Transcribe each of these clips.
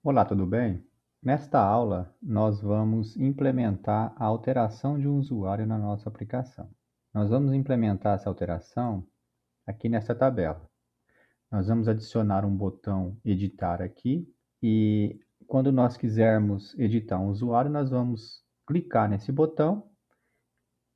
Olá, tudo bem? Nesta aula, nós vamos implementar a alteração de um usuário na nossa aplicação. Nós vamos implementar essa alteração aqui nesta tabela. Nós vamos adicionar um botão editar aqui e quando nós quisermos editar um usuário, nós vamos clicar nesse botão.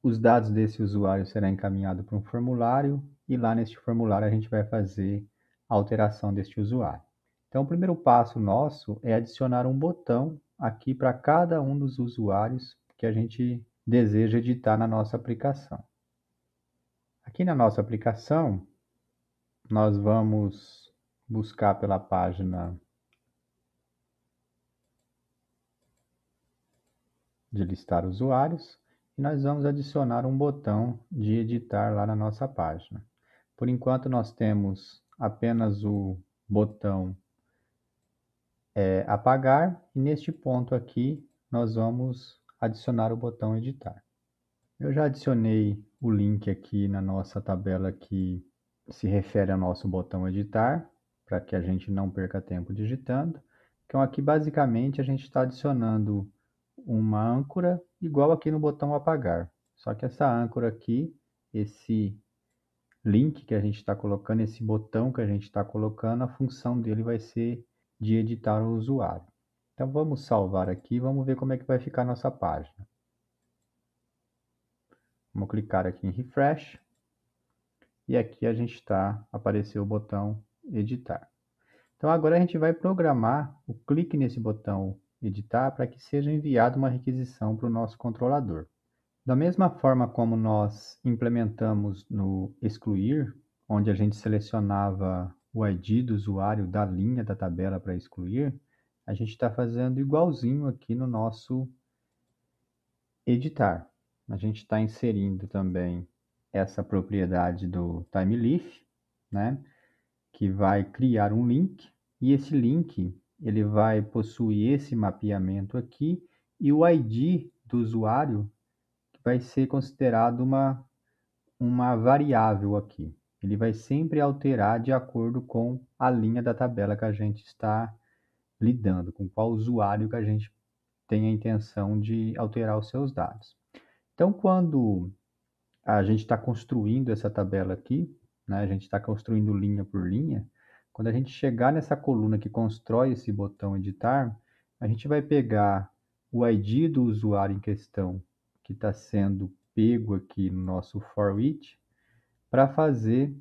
Os dados desse usuário serão encaminhados para um formulário e lá neste formulário a gente vai fazer a alteração deste usuário. Então, o primeiro passo nosso é adicionar um botão aqui para cada um dos usuários que a gente deseja editar na nossa aplicação. Aqui na nossa aplicação, nós vamos buscar pela página de listar usuários e nós vamos adicionar um botão de editar lá na nossa página. Por enquanto, nós temos apenas o botão apagar e neste ponto aqui nós vamos adicionar o botão editar. Eu já adicionei o link aqui na nossa tabela que se refere ao nosso botão editar, para que a gente não perca tempo digitando. Então aqui basicamente a gente está adicionando uma âncora igual aqui no botão apagar. Só que essa âncora aqui, esse link que a gente está colocando, esse botão que a gente está colocando, a função dele vai ser de editar o usuário. Então vamos salvar aqui, vamos ver como é que vai ficar a nossa página. Vamos clicar aqui em refresh e aqui a gente apareceu o botão editar. Então agora a gente vai programar o clique nesse botão editar para que seja enviada uma requisição para o nosso controlador. Da mesma forma como nós implementamos no excluir, onde a gente selecionava o ID do usuário da linha da tabela para excluir, a gente está fazendo igualzinho aqui no nosso editar. A gente está inserindo também essa propriedade do TimeLeaf, né, que vai criar um link, e esse link ele vai possuir esse mapeamento aqui, e o ID do usuário vai ser considerado uma variável aqui. Ele vai sempre alterar de acordo com a linha da tabela que a gente está lidando, com qual usuário que a gente tem a intenção de alterar os seus dados. Então, quando a gente está construindo essa tabela aqui, né, a gente está construindo linha por linha, quando a gente chegar nessa coluna que constrói esse botão editar, a gente vai pegar o ID do usuário em questão que está sendo pego aqui no nosso for each para fazer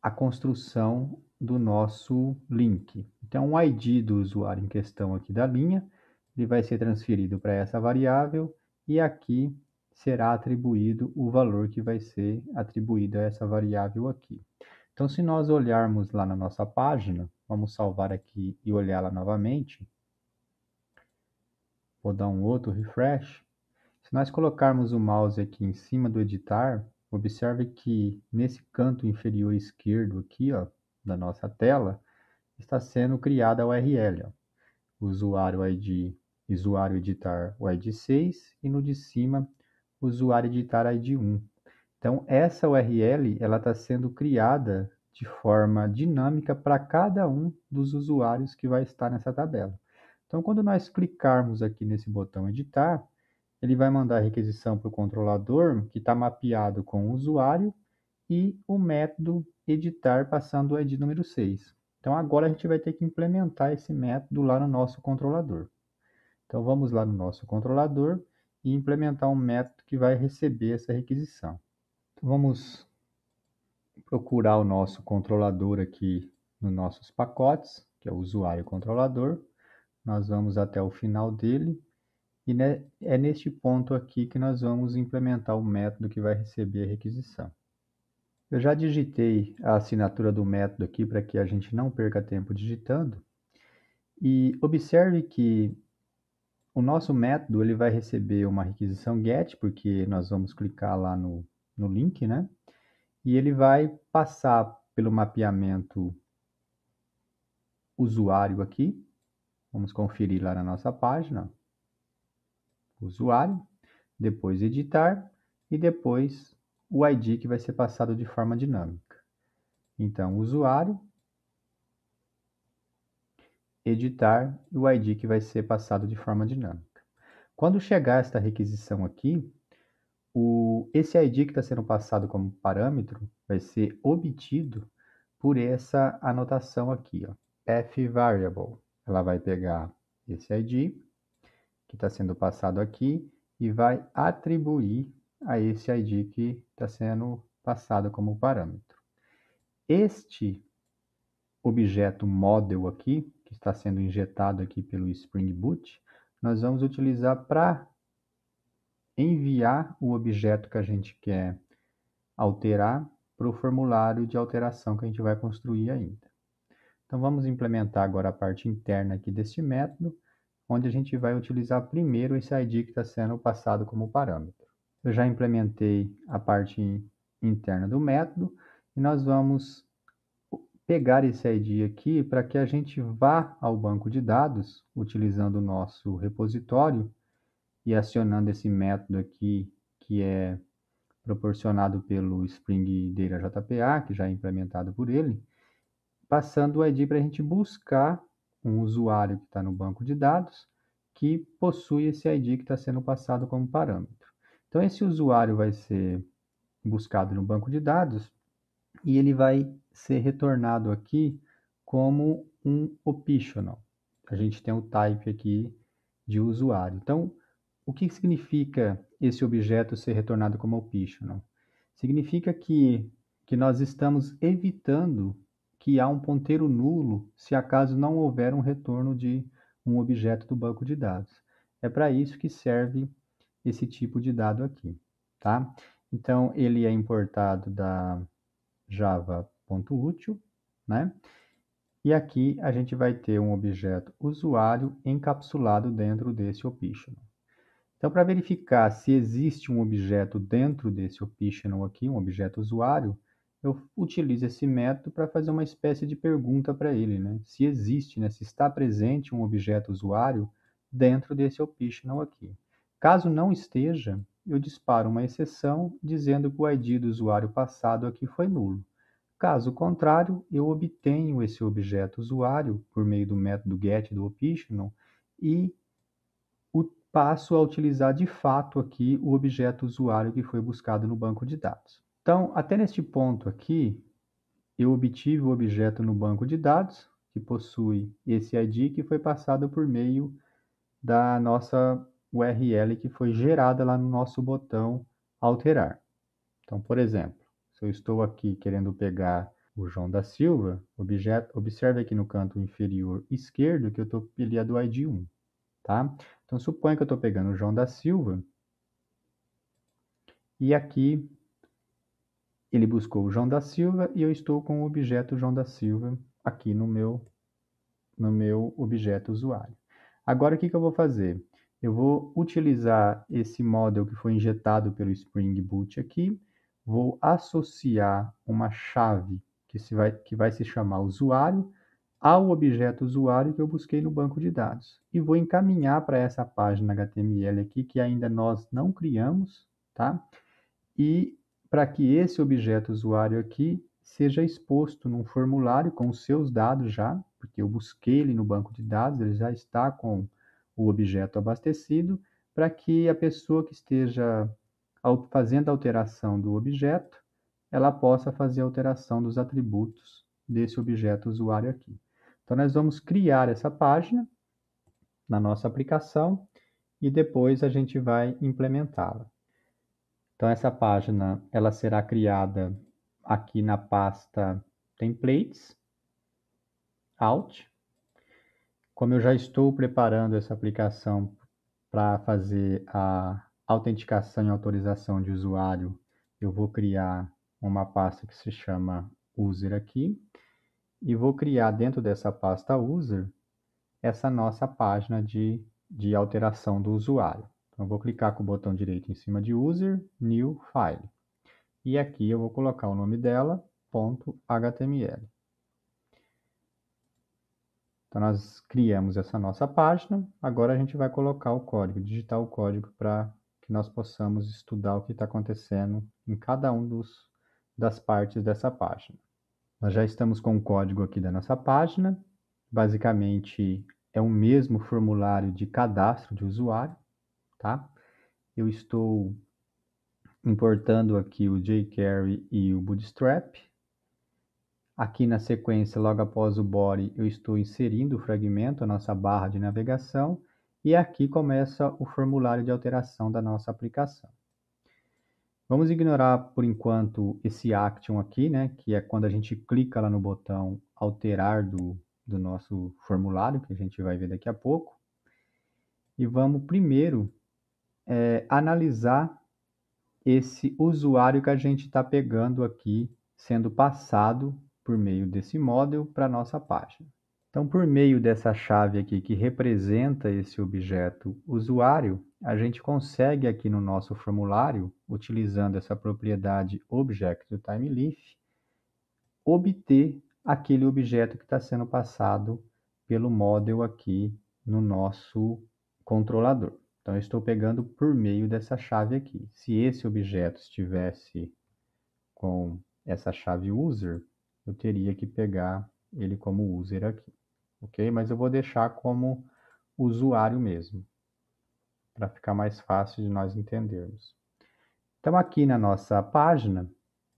a construção do nosso link. Então, o ID do usuário em questão aqui da linha, ele vai ser transferido para essa variável e aqui será atribuído o valor que vai ser atribuído a essa variável aqui. Então, se nós olharmos lá na nossa página, vamos salvar aqui e olhar lá novamente. Vou dar um outro refresh. Se nós colocarmos o mouse aqui em cima do editar, observe que nesse canto inferior esquerdo aqui, ó, da nossa tela, está sendo criada a URL, ó. Usuário ID, usuário editar o ID 6 e no de cima, usuário editar ID 1. Então, essa URL ela está sendo criada de forma dinâmica para cada um dos usuários que vai estar nessa tabela. Então, quando nós clicarmos aqui nesse botão editar, ele vai mandar a requisição para o controlador, que está mapeado com o usuário, e o método editar passando o ID número 6. Então, agora a gente vai ter que implementar esse método lá no nosso controlador. Então, vamos lá no nosso controlador e implementar um método que vai receber essa requisição. Então, vamos procurar o nosso controlador aqui nos nossos pacotes, que é o usuário controlador. Nós vamos até o final dele e é neste ponto aqui que nós vamos implementar o método que vai receber a requisição. Eu já digitei a assinatura do método aqui para que a gente não perca tempo digitando. E observe que o nosso método ele vai receber uma requisição GET, porque nós vamos clicar lá no link, né? E ele vai passar pelo mapeamento usuário aqui. Vamos conferir lá na nossa página. Usuário, depois editar e depois o ID que vai ser passado de forma dinâmica. Então, usuário, editar e o ID que vai ser passado de forma dinâmica. Quando chegar esta requisição aqui, esse ID que está sendo passado como parâmetro vai ser obtido por essa anotação aqui, ó, path variable. Ela vai pegar esse ID que está sendo passado aqui e vai atribuir a esse ID que está sendo passado como parâmetro. Este objeto model aqui, que está sendo injetado aqui pelo Spring Boot, nós vamos utilizar para enviar o objeto que a gente quer alterar para o formulário de alteração que a gente vai construir ainda. Então vamos implementar agora a parte interna aqui deste método, onde a gente vai utilizar primeiro esse ID que está sendo passado como parâmetro. Eu já implementei a parte interna do método e nós vamos pegar esse ID aqui para que a gente vá ao banco de dados, utilizando o nosso repositório e acionando esse método aqui, que é proporcionado pelo Spring Data JPA, que já é implementado por ele, passando o ID para a gente buscar um usuário que está no banco de dados que possui esse ID que está sendo passado como parâmetro. Então, esse usuário vai ser buscado no banco de dados e ele vai ser retornado aqui como um optional. A gente tem o type aqui de usuário. Então, o que significa esse objeto ser retornado como optional? Significa que nós estamos evitando que há um ponteiro nulo se acaso não houver um retorno de um objeto do banco de dados. É para isso que serve esse tipo de dado aqui, tá? Então, ele é importado da java.util, né? E aqui a gente vai ter um objeto usuário encapsulado dentro desse optional. Então, para verificar se existe um objeto dentro desse optional aqui, um objeto usuário, eu utilizo esse método para fazer uma espécie de pergunta para ele, né? Se existe, né? Se está presente um objeto usuário dentro desse optional aqui. Caso não esteja, eu disparo uma exceção dizendo que o ID do usuário passado aqui foi nulo. Caso contrário, eu obtenho esse objeto usuário por meio do método get do optional e passo a utilizar de fato aqui o objeto usuário que foi buscado no banco de dados. Então, até neste ponto aqui, eu obtive o objeto no banco de dados, que possui esse ID que foi passado por meio da nossa URL que foi gerada lá no nosso botão alterar. Então, por exemplo, se eu estou aqui querendo pegar o João da Silva, observe aqui no canto inferior esquerdo que eu estou ele é do ID 1. Tá? Então, suponha que eu estou pegando o João da Silva e aqui ele buscou o João da Silva e eu estou com o objeto João da Silva aqui no meu objeto usuário. Agora, o que eu vou fazer? Eu vou utilizar esse model que foi injetado pelo Spring Boot aqui, vou associar uma chave que vai se chamar usuário ao objeto usuário que eu busquei no banco de dados. E vou encaminhar para essa página HTML aqui, que ainda nós não criamos, tá? E para que esse objeto usuário aqui seja exposto num formulário com os seus dados já, porque eu busquei ele no banco de dados, ele já está com o objeto abastecido, para que a pessoa que esteja fazendo a alteração do objeto, ela possa fazer a alteração dos atributos desse objeto usuário aqui. Então, nós vamos criar essa página na nossa aplicação e depois a gente vai implementá-la. Então, essa página ela será criada aqui na pasta templates, alt. Como eu já estou preparando essa aplicação para fazer a autenticação e autorização de usuário, eu vou criar uma pasta que se chama user aqui e vou criar dentro dessa pasta user essa nossa página de alteração do usuário. Então, eu vou clicar com o botão direito em cima de User, New File. E aqui eu vou colocar o nome dela, .html. Então, nós criamos essa nossa página. Agora a gente vai colocar o código, digitar o código para que nós possamos estudar o que está acontecendo em cada das partes dessa página. Nós já estamos com o código aqui da nossa página. basicamente é o mesmo formulário de cadastro de usuário, tá? Eu estou importando aqui o jQuery e o Bootstrap. Aqui na sequência, logo após o body, eu estou inserindo o fragmento, a nossa barra de navegação, e aqui começa o formulário de alteração da nossa aplicação. Vamos ignorar por enquanto esse action aqui, né, que é quando a gente clica lá no botão alterar do nosso formulário, que a gente vai ver daqui a pouco. E vamos primeiro analisar esse usuário que a gente está pegando aqui, sendo passado por meio desse model para a nossa página. Então, por meio dessa chave aqui que representa esse objeto usuário, a gente consegue aqui no nosso formulário, utilizando essa propriedade object_timeLeaf, obter aquele objeto que está sendo passado pelo model aqui no nosso controlador. Então, eu estou pegando por meio dessa chave aqui. Se esse objeto estivesse com essa chave user, eu teria que pegar ele como user aqui, ok? Mas eu vou deixar como usuário mesmo, para ficar mais fácil de nós entendermos. Então, aqui na nossa página,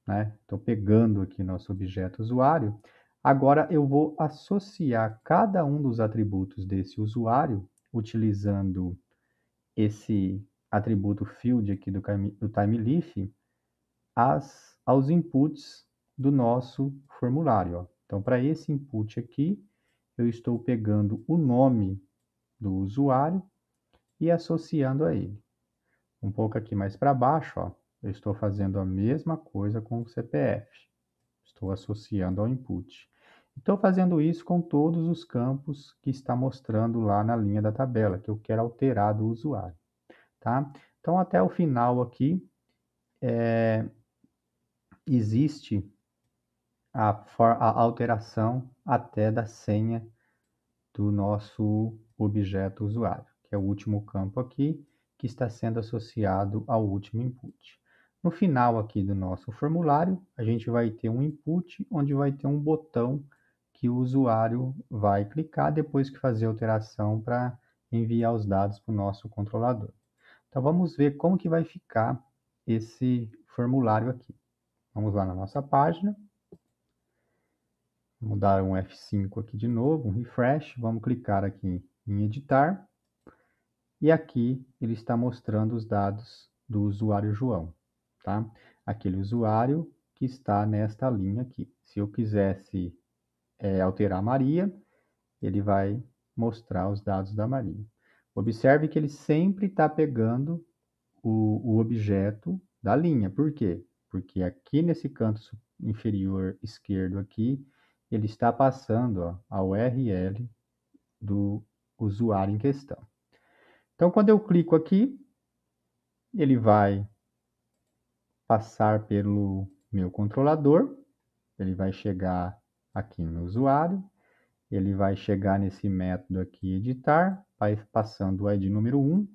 né, estou pegando aqui nosso objeto usuário, agora eu vou associar cada um dos atributos desse usuário, utilizando esse atributo field aqui do TimeLeaf aos inputs do nosso formulário. Ó. Então, para esse input aqui, eu estou pegando o nome do usuário e associando a ele. Um pouco aqui mais para baixo, ó, eu estou fazendo a mesma coisa com o CPF. Estou associando ao input. Estou fazendo isso com todos os campos que está mostrando lá na linha da tabela, que eu quero alterar do usuário. Tá? Então, até o final aqui, existe a alteração até da senha do nosso objeto usuário, que é o último campo aqui, que está sendo associado ao último input. No final aqui do nosso formulário, a gente vai ter um input, onde vai ter um botão que o usuário vai clicar depois que fazer a alteração para enviar os dados para o nosso controlador. Então, vamos ver como que vai ficar esse formulário aqui. Vamos lá na nossa página. Vamos dar um F5 aqui de novo, um refresh. Vamos clicar aqui em editar. E aqui ele está mostrando os dados do usuário João, tá? Aquele usuário que está nesta linha aqui. Se eu quisesse alterar Maria, ele vai mostrar os dados da Maria. Observe que ele sempre está pegando o objeto da linha. Por quê? Porque aqui nesse canto inferior esquerdo aqui, ele está passando ó, a URL do usuário em questão. Então, quando eu clico aqui, ele vai passar pelo meu controlador, ele vai chegar aqui no usuário, ele vai chegar nesse método aqui, editar, vai passando o ID número 1,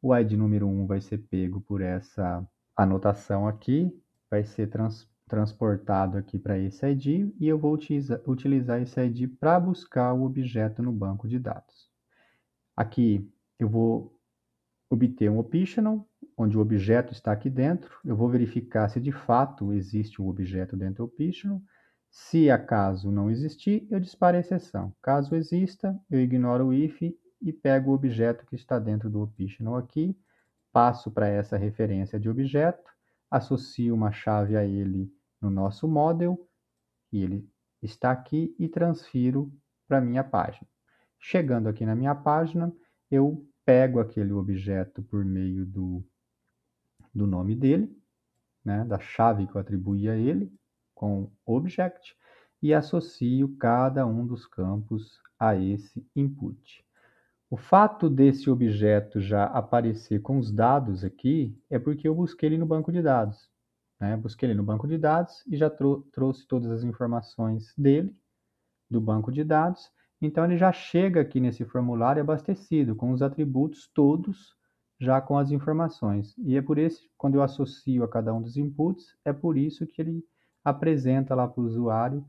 o ID número 1 vai ser pego por essa anotação aqui, vai ser transportado aqui para esse ID e eu vou utilizar esse ID para buscar o objeto no banco de dados. Aqui eu vou obter um optional, onde o objeto está aqui dentro. Eu vou verificar se de fato existe um objeto dentro do optional. Se acaso não existir, eu disparo a exceção. Caso exista, eu ignoro o if e pego o objeto que está dentro do optional aqui, passo para essa referência de objeto, associo uma chave a ele no nosso model, e ele está aqui, e transfiro para a minha página. Chegando aqui na minha página, eu pego aquele objeto por meio do nome dele, né, da chave que eu atribuí a ele, com object, e associo cada um dos campos a esse input. O fato desse objeto já aparecer com os dados aqui é porque eu busquei ele no banco de dados. Né? Busquei ele no banco de dados e já trouxe todas as informações dele, do banco de dados. Então, ele já chega aqui nesse formulário abastecido, com os atributos todos, já com as informações. E é por isso, quando eu associo a cada um dos inputs, é por isso que ele apresenta lá para o usuário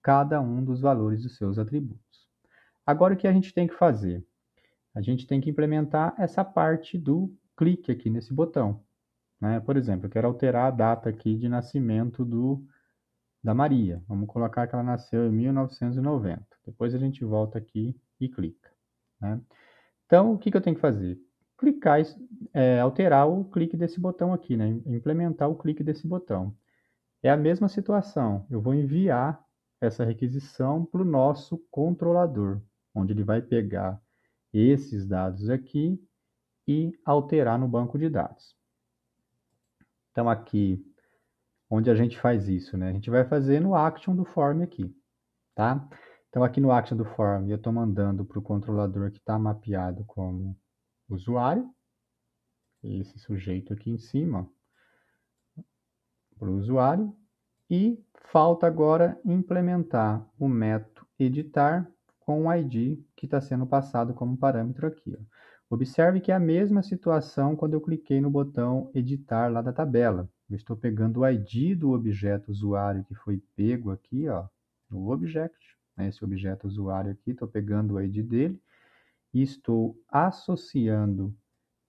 cada um dos valores dos seus atributos. Agora o que a gente tem que fazer? A gente tem que implementar essa parte do clique aqui nesse botão, né? Por exemplo, eu quero alterar a data aqui de nascimento da Maria. Vamos colocar que ela nasceu em 1990. Depois a gente volta aqui e clica, né? Então, o que que eu tenho que fazer? Clicar, alterar o clique desse botão aqui, né? Implementar o clique desse botão. É a mesma situação. Eu vou enviar essa requisição para o nosso controlador, onde ele vai pegar esses dados aqui e alterar no banco de dados. Então, aqui, onde a gente faz isso, né? A gente vai fazer no action do form aqui, tá? Então, aqui no action do form, eu estou mandando para o controlador que está mapeado como usuário, esse sujeito aqui em cima, para o usuário, e falta agora implementar o método editar com o ID que está sendo passado como parâmetro aqui, ó. Observe que é a mesma situação quando eu cliquei no botão editar lá da tabela. Eu estou pegando o ID do objeto usuário que foi pego aqui, ó, no object, né, esse objeto usuário aqui, estou pegando o ID dele e estou associando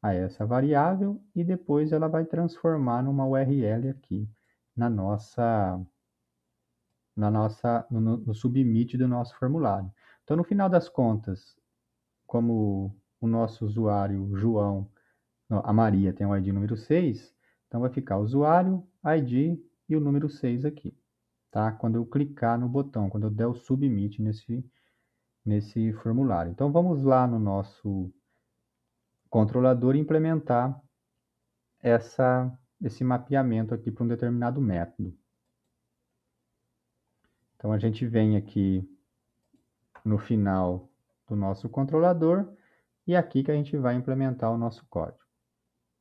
a essa variável e depois ela vai transformar numa URL aqui na nossa no submit do nosso formulário. Então, no final das contas, como o nosso usuário João, não, a Maria tem o ID número 6, então vai ficar usuário, ID e o número 6 aqui, tá? Quando eu clicar no botão, quando eu der o submit nesse formulário. Então, vamos lá no nosso controlador e implementar esse mapeamento aqui para um determinado método. Então, a gente vem aqui no final do nosso controlador e aqui que a gente vai implementar o nosso código.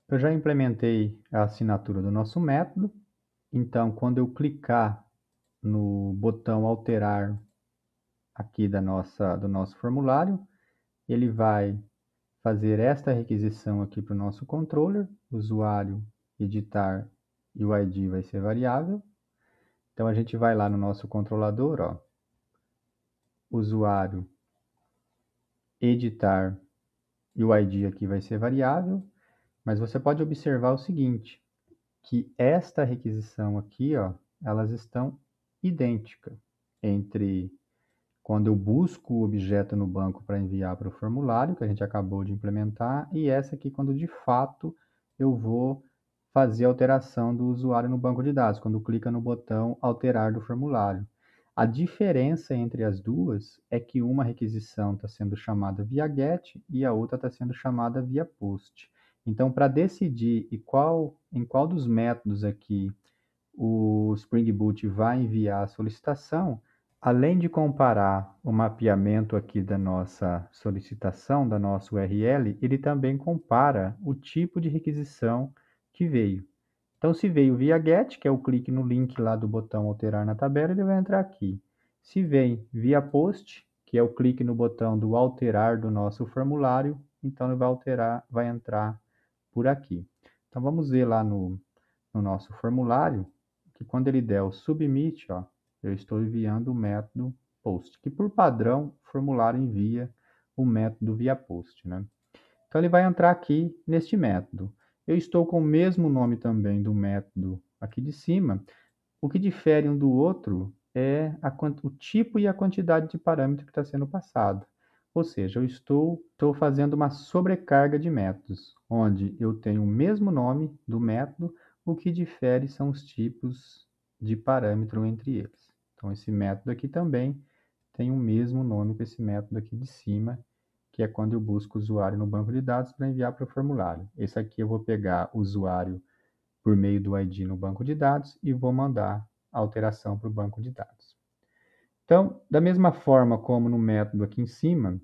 Eu já implementei a assinatura do nosso método, então quando eu clicar no botão alterar aqui do nosso formulário, ele vai fazer esta requisição aqui para o nosso controller, usuário, editar e o ID vai ser variável. Então a gente vai lá no nosso controlador, ó, usuário, editar e o ID aqui vai ser variável, mas você pode observar o seguinte, que esta requisição aqui, ó, elas estão idênticas entre quando eu busco o objeto no banco para enviar para o formulário, que a gente acabou de implementar, e essa aqui quando de fato eu vou fazer a alteração do usuário no banco de dados, quando clica no botão alterar do formulário. A diferença entre as duas é que uma requisição está sendo chamada via GET e a outra está sendo chamada via POST. Então, para decidir em qual dos métodos aqui o Spring Boot vai enviar a solicitação, além de comparar o mapeamento aqui da nossa solicitação, da nossa URL, ele também compara o tipo de requisição que veio. Então, se veio via GET, que é o clique no link lá do botão alterar na tabela, ele vai entrar aqui. Se vem via POST, que é o clique no botão do alterar do nosso formulário, então ele vai entrar por aqui. Então, vamos ver lá no nosso formulário, que quando ele der o submit, ó, eu estou enviando o método POST, que por padrão o formulário envia o método via POST, né? Então ele vai entrar aqui neste método. Eu estou com o mesmo nome também do método aqui de cima. O que difere um do outro é o tipo e a quantidade de parâmetro que está sendo passado. Ou seja, eu estou fazendo uma sobrecarga de métodos, onde eu tenho o mesmo nome do método, o que difere são os tipos de parâmetro entre eles. Então, esse método aqui também tem o mesmo nome que esse método aqui de cima, que é quando eu busco o usuário no banco de dados para enviar para o formulário. Esse aqui eu vou pegar o usuário por meio do ID no banco de dados e vou mandar a alteração para o banco de dados. Então, da mesma forma como no método aqui em cima,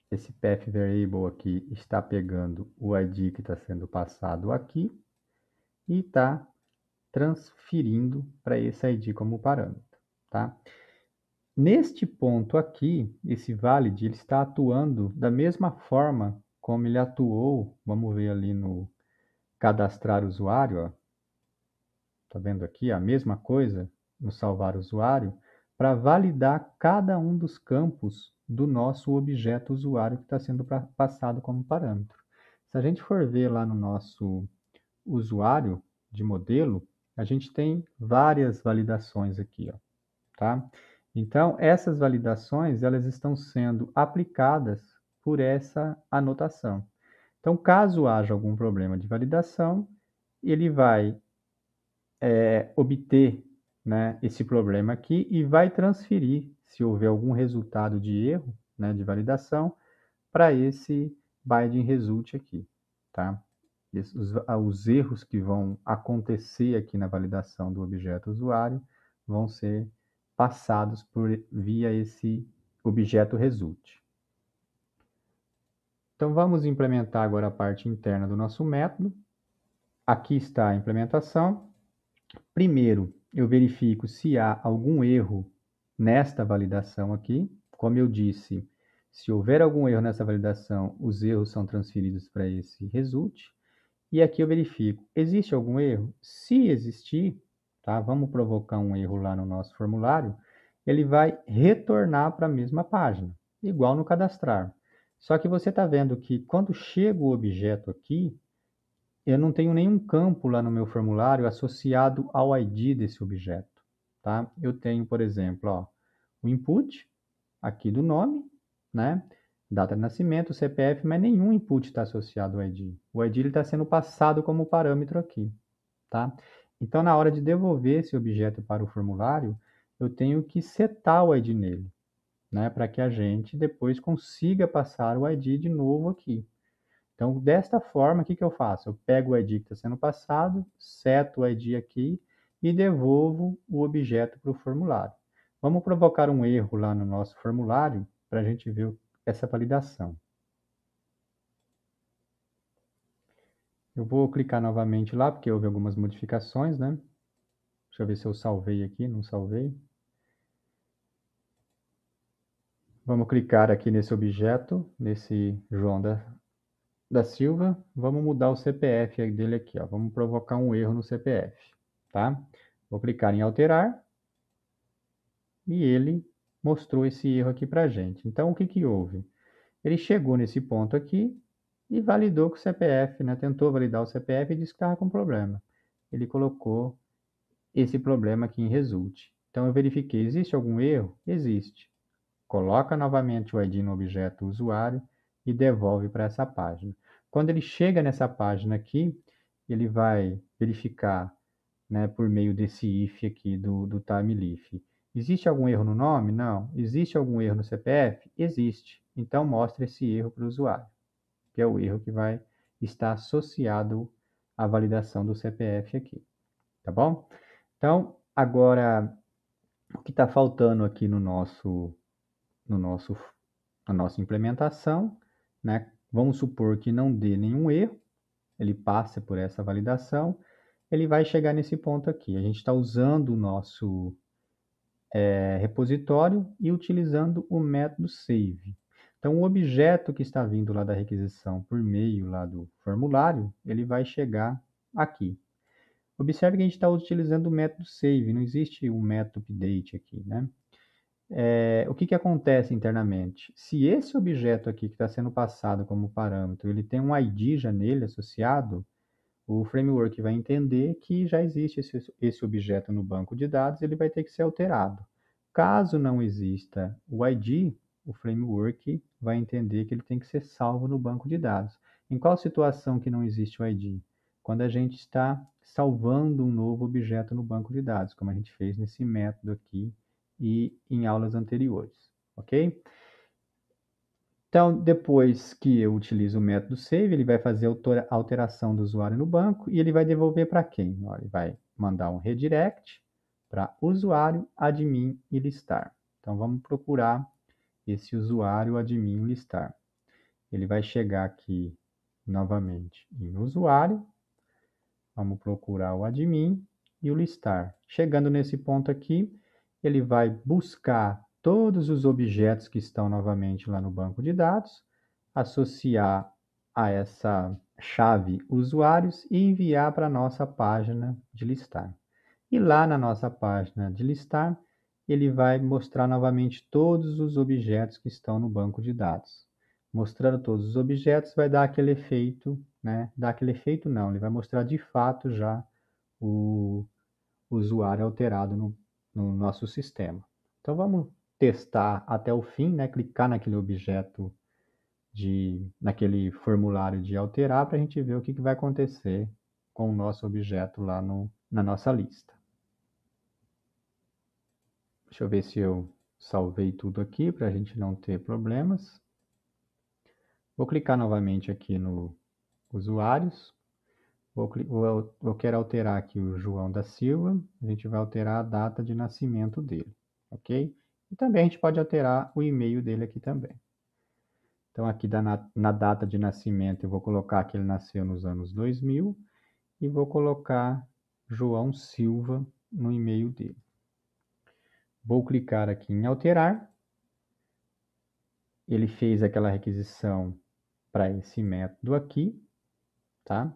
esse path variable aqui está pegando o ID que está sendo passado aqui e está transferindo para esse ID como parâmetro, tá? Neste ponto aqui, esse valid, ele está atuando da mesma forma como ele atuou, vamos ver ali no cadastrar usuário, ó. Tá vendo aqui a mesma coisa no salvar usuário, para validar cada um dos campos do nosso objeto usuário que está sendo passado como parâmetro. Se a gente for ver lá no nosso usuário de modelo, a gente tem várias validações aqui, ó, tá? Então, essas validações, elas estão sendo aplicadas por essa anotação. Então, caso haja algum problema de validação, ele vai obter, né, esse problema aqui e vai transferir, se houver algum resultado de erro, né, de validação, para esse binding result aqui, tá? Os erros que vão acontecer aqui na validação do objeto usuário vão ser passados via esse objeto result. Então, vamos implementar agora a parte interna do nosso método. Aqui está a implementação. Primeiro, eu verifico se há algum erro nesta validação aqui. Como eu disse, se houver algum erro nessa validação, os erros são transferidos para esse result. E aqui eu verifico, existe algum erro? Se existir, tá? Vamos provocar um erro lá no nosso formulário, ele vai retornar para a mesma página, igual no cadastrar. Só que você está vendo que quando chega o objeto aqui, eu não tenho nenhum campo lá no meu formulário associado ao ID desse objeto, tá? Eu tenho, por exemplo, ó, o input aqui do nome, né? Data de nascimento, CPF, mas nenhum input está associado ao ID. O ID está sendo passado como parâmetro aqui, tá? Então, na hora de devolver esse objeto para o formulário, eu tenho que setar o ID nele, né? Para que a gente depois consiga passar o ID de novo aqui. Então, desta forma, o que eu faço? Eu pego o ID que está sendo passado, seto o ID aqui e devolvo o objeto para o formulário. Vamos provocar um erro lá no nosso formulário para a gente ver essa validação. Eu vou clicar novamente lá, porque houve algumas modificações, né? Deixa eu ver se eu salvei aqui, não salvei. Vamos clicar aqui nesse objeto, nesse João da Silva. Vamos mudar o CPF dele aqui, ó. Vamos provocar um erro no CPF, tá? Vou clicar em alterar e ele mostrou esse erro aqui para a gente. Então, o que que houve? Ele chegou nesse ponto aqui e validou com o CPF, né? Tentou validar o CPF e disse que estava com problema. Ele colocou esse problema aqui em result. Então, eu verifiquei, existe algum erro? Existe. Coloca novamente o ID no objeto usuário e devolve para essa página. Quando ele chega nessa página aqui, ele vai verificar, né, por meio desse if aqui do TimeLeaf. Existe algum erro no nome? Não. Existe algum erro no CPF? Existe. Então, mostra esse erro para o usuário, que é o erro que vai estar associado à validação do CPF aqui. Tá bom? Então, agora, o que está faltando aqui no nosso, na nossa implementação, né? Vamos supor que não dê nenhum erro, ele passe por essa validação, ele vai chegar nesse ponto aqui. A gente está usando o nosso repositório e utilizando o método save. Então, o objeto que está vindo lá da requisição por meio lá do formulário, ele vai chegar aqui. Observe que a gente está utilizando o método save, não existe um método update aqui, né? O que que acontece internamente? Se esse objeto aqui que está sendo passado como parâmetro, ele tem um ID já nele associado, o framework vai entender que já existe esse objeto no banco de dados, ele vai ter que ser alterado. Caso não exista o ID, o framework vai entender que ele tem que ser salvo no banco de dados. Em qual situação que não existe o ID? Quando a gente está salvando um novo objeto no banco de dados, como a gente fez nesse método aqui e em aulas anteriores, ok? Então, depois que eu utilizo o método save, ele vai fazer a alteração do usuário no banco e ele vai devolver para quem? Olha, ele vai mandar um redirect para usuário, admin e listar. Então, vamos procurar esse usuário, admin e listar. Ele vai chegar aqui novamente em usuário, vamos procurar o admin e o listar. Chegando nesse ponto aqui, ele vai buscar todos os objetos que estão novamente lá no banco de dados, associar a essa chave usuários e enviar para a nossa página de listar. E lá na nossa página de listar, ele vai mostrar novamente todos os objetos que estão no banco de dados. Mostrando todos os objetos vai dar aquele efeito, né? Dar aquele efeito não, ele vai mostrar de fato já o usuário alterado no nosso sistema. Então vamos testar até o fim, né? Clicar naquele objeto naquele formulário de alterar para a gente ver o que vai acontecer com o nosso objeto lá na nossa lista. Deixa eu ver se eu salvei tudo aqui para a gente não ter problemas. Vou clicar novamente aqui no usuários. Eu quero alterar aqui o João da Silva. A gente vai alterar a data de nascimento dele, ok? E também a gente pode alterar o e-mail dele aqui também. Então aqui na data de nascimento eu vou colocar que ele nasceu nos anos 2000 e vou colocar João Silva no e-mail dele. Vou clicar aqui em alterar. Ele fez aquela requisição para esse método aqui, tá?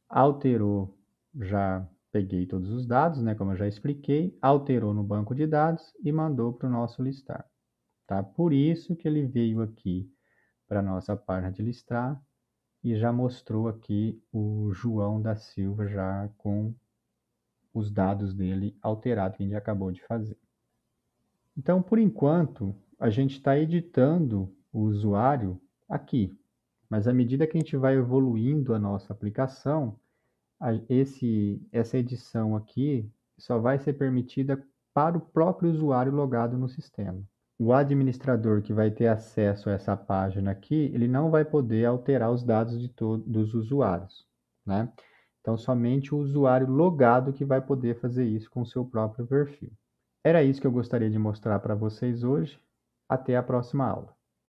Alterou, já peguei todos os dados, né, como eu já expliquei, alterou no banco de dados e mandou para o nosso listar, tá? Por isso que ele veio aqui para a nossa página de listar e já mostrou aqui o João da Silva já com os dados dele alterados que a gente acabou de fazer. Então, por enquanto, a gente está editando o usuário aqui, mas à medida que a gente vai evoluindo a nossa aplicação, essa edição aqui só vai ser permitida para o próprio usuário logado no sistema. O administrador que vai ter acesso a essa página aqui, ele não vai poder alterar os dados dos usuários, né? Então, somente o usuário logado que vai poder fazer isso com o seu próprio perfil. Era isso que eu gostaria de mostrar para vocês hoje. Até a próxima aula.